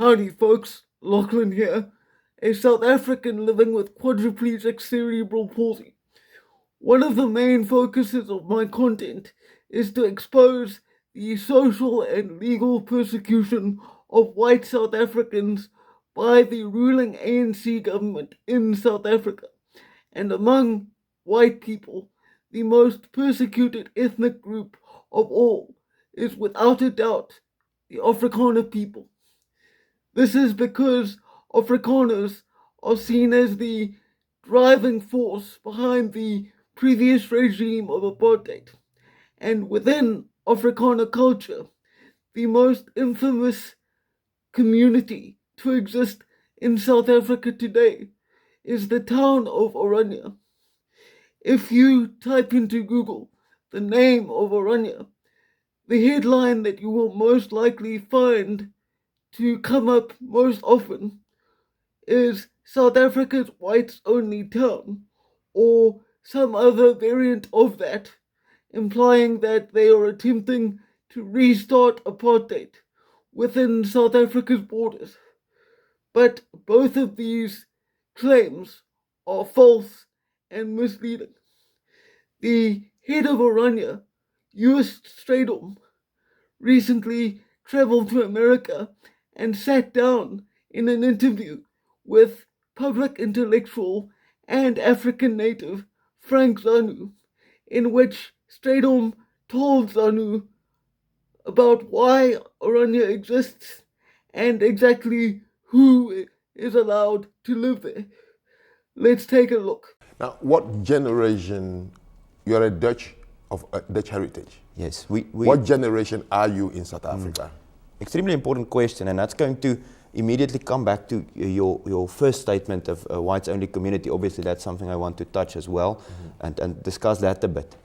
Howdy folks, Lachlan here, a South African living with quadriplegic cerebral palsy. One of the main focuses of my content is to expose the social and legal persecution of white South Africans by the ruling ANC government in South Africa. And among white people, the most persecuted ethnic group of all is without a doubt the Afrikaner people. This is because Afrikaners are seen as the driving force behind the previous regime of apartheid. And within Afrikaner culture, the most infamous community to exist in South Africa today is the town of Orania. If you type into Google the name of Orania, the headline that you will most likely find to come up most often is South Africa's whites only town, or some other variant of that, implying that they are attempting to restart apartheid within South Africa's borders. But both of these claims are false and misleading. The head of Orania, US Stradom, recently traveled to America and sat down in an interview with public intellectual and African native Frank Zanu, in which Stradom told Zanu about why Orania exists and exactly who is allowed to live there. Let's take a look. Now, what generation, you're a Dutch of Dutch heritage. Yes. What generation are you in South Africa? Extremely important question, and that's going to immediately come back to your first statement of whites only community. Obviously, that's something I want to touch as well and discuss that a bit.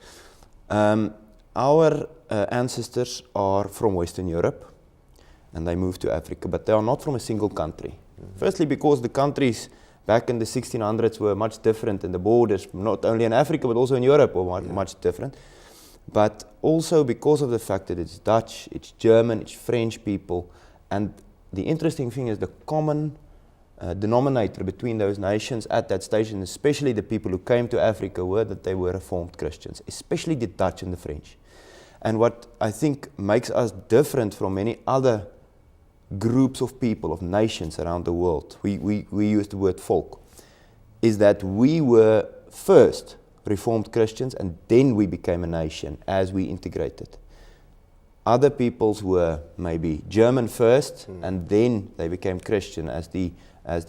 Our ancestors are from Western Europe, and they moved to Africa, but they are not from a single country. Firstly, because the countries back in the 1600s were much different, and the borders, not only in Africa, but also in Europe, were much different. But also because of the fact that it's Dutch, it's German, it's French people, and the interesting thing is the common denominator between those nations at that stage, and especially the people who came to Africa, were that they were Reformed Christians, especially the Dutch and the French. And what I think makes us different from many other groups of people, of nations around the world, we use the word folk, is that we were first Reformed Christians and then we became a nation as we integrated. Other peoples were maybe German first and then they became Christian as the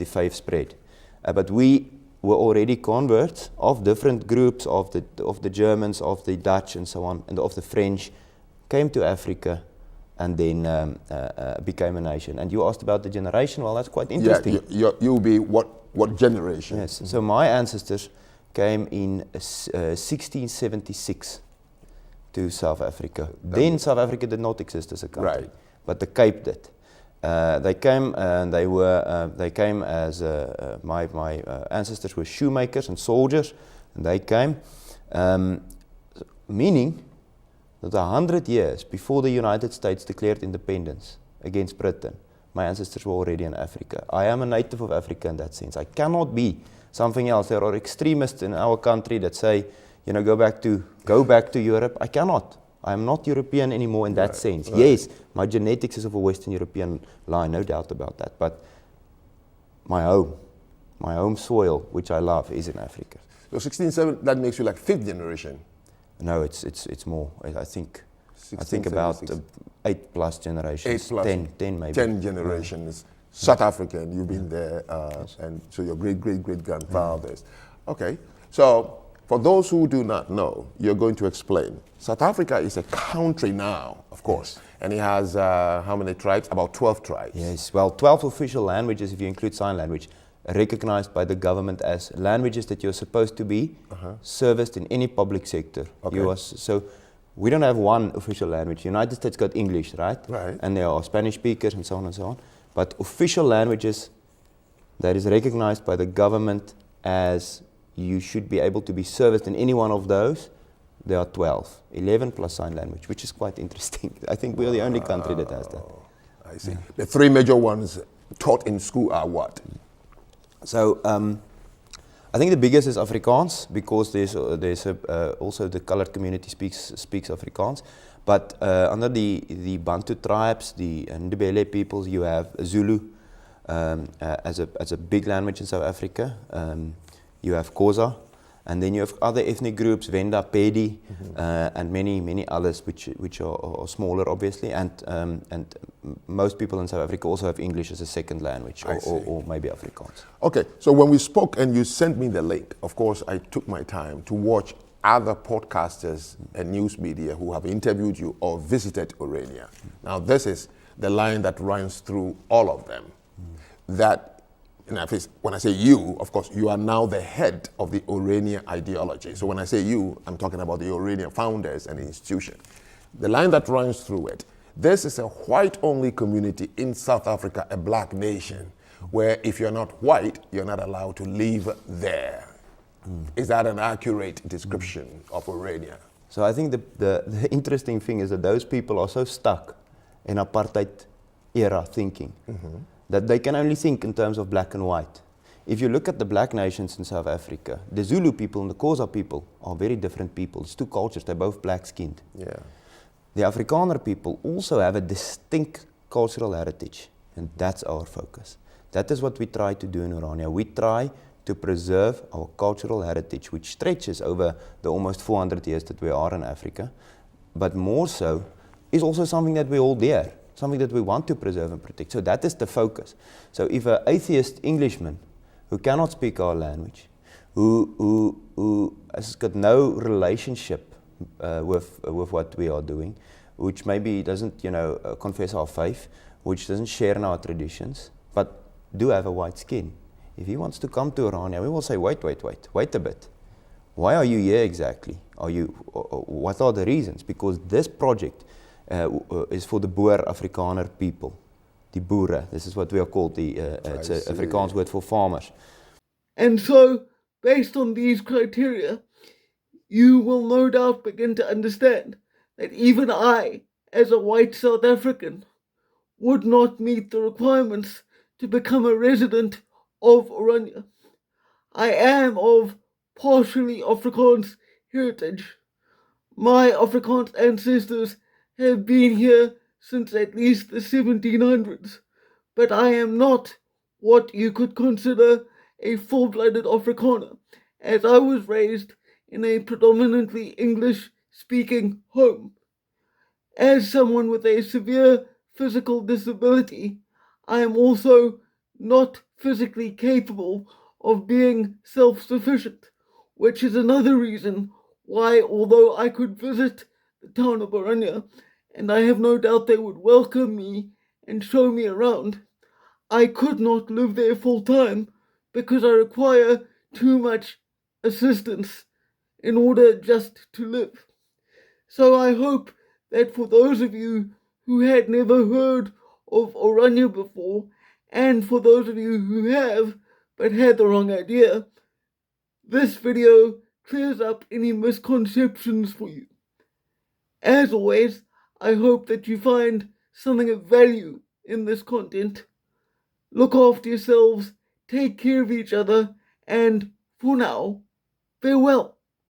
faith spread. But we were already converts of different groups, of the Germans, of the Dutch and so on, and of the French, came to Africa and then became a nation. And you asked about the generation. Well, that's quite interesting. Yeah, you'll be what generation? Yes. So my ancestors came in 1676 to South Africa. Then South Africa did not exist as a country, but the Cape did. They came and they came as my ancestors were shoemakers and soldiers, and they came, meaning that 100 years before the United States declared independence against Britain, my ancestors were already in Africa. I am a native of Africa in that sense. I cannot be something else. There are extremists in our country that say, go back to Europe. I cannot. I am not European anymore in that sense. Yes, my genetics is of a Western European line, no doubt about that. But my home soil, which I love, is in Africa. So 1670, that makes you like fifth generation. No, it's more. I think about 8+ generations. 10 maybe. 10 generations. South African, you've been there, and so your great-great-great-grandfathers. Okay, so for those who do not know, you're going to explain. South Africa is a country now, of course, and it has how many tribes? About 12 tribes. Yes, well, 12 official languages, if you include sign language, recognized by the government as languages that you're supposed to be serviced in any public sector. Okay. So we don't have one official language. The United States got English, right? Right. And there are Spanish speakers and so on and so on. But official languages that is recognized by the government as you should be able to be serviced in any one of those, there are 12, 11 plus sign language, which is quite interesting. I think we're the only country that has that. I see. The three major ones taught in school are what? So I think the biggest is Afrikaans, because there's also the colored community speaks Afrikaans. But under the Bantu tribes, the Ndebele peoples, you have Zulu as a big language in South Africa. You have Xhosa, and then you have other ethnic groups, Venda, Pedi, and many others which are smaller, obviously. And most people in South Africa also have English as a second language, or maybe Afrikaans. Okay, so when we spoke and you sent me the link, of course, I took my time to watch other podcasters and news media who have interviewed you or visited Orania. Now, this is the line that runs through all of them. That, when I say you, of course, you are now the head of the Orania ideology. So when I say you, I'm talking about the Orania founders and the institution. The line that runs through it, this is a white-only community in South Africa, a black nation, where if you're not white, you're not allowed to live there. Is that an accurate description of Orania? So I think the interesting thing is that those people are so stuck in apartheid era thinking that they can only think in terms of black and white. If you look at the black nations in South Africa, the Zulu people and the Xhosa people are very different people. It's two cultures, they're both black-skinned. Yeah. The Afrikaner people also have a distinct cultural heritage, and that's our focus. That is what we try to do in Orania. We try to preserve our cultural heritage, which stretches over the almost 400 years that we are in Africa, but more so is also something that we hold dear, something that we want to preserve and protect. So that is the focus. So if an atheist Englishman who cannot speak our language, who has got no relationship with what we are doing, which maybe doesn't confess our faith, which doesn't share in our traditions, but do have a white skin, if he wants to come to Orania, we will say, wait a bit. Why are you here exactly? What are the reasons? Because this project is for the Boer Afrikaner people. Die Boere, this is what we are called. It's an Afrikaans word for farmers. And so, based on these criteria, you will no doubt begin to understand that even I, as a white South African, would not meet the requirements to become a resident of Orania. I am of partially Afrikaans heritage. My Afrikaans ancestors have been here since at least the 1700s, but I am not what you could consider a full-blooded Afrikaner, as I was raised in a predominantly English-speaking home. As someone with a severe physical disability, I am also not physically capable of being self-sufficient, which is another reason why, although I could visit the town of Orania, and I have no doubt they would welcome me and show me around, I could not live there full time because I require too much assistance in order just to live. So I hope that for those of you who had never heard of Orania before, and for those of you who have but had the wrong idea, this video clears up any misconceptions for you. As always, I hope that you find something of value in this content. Look after yourselves, take care of each other, and for now, farewell.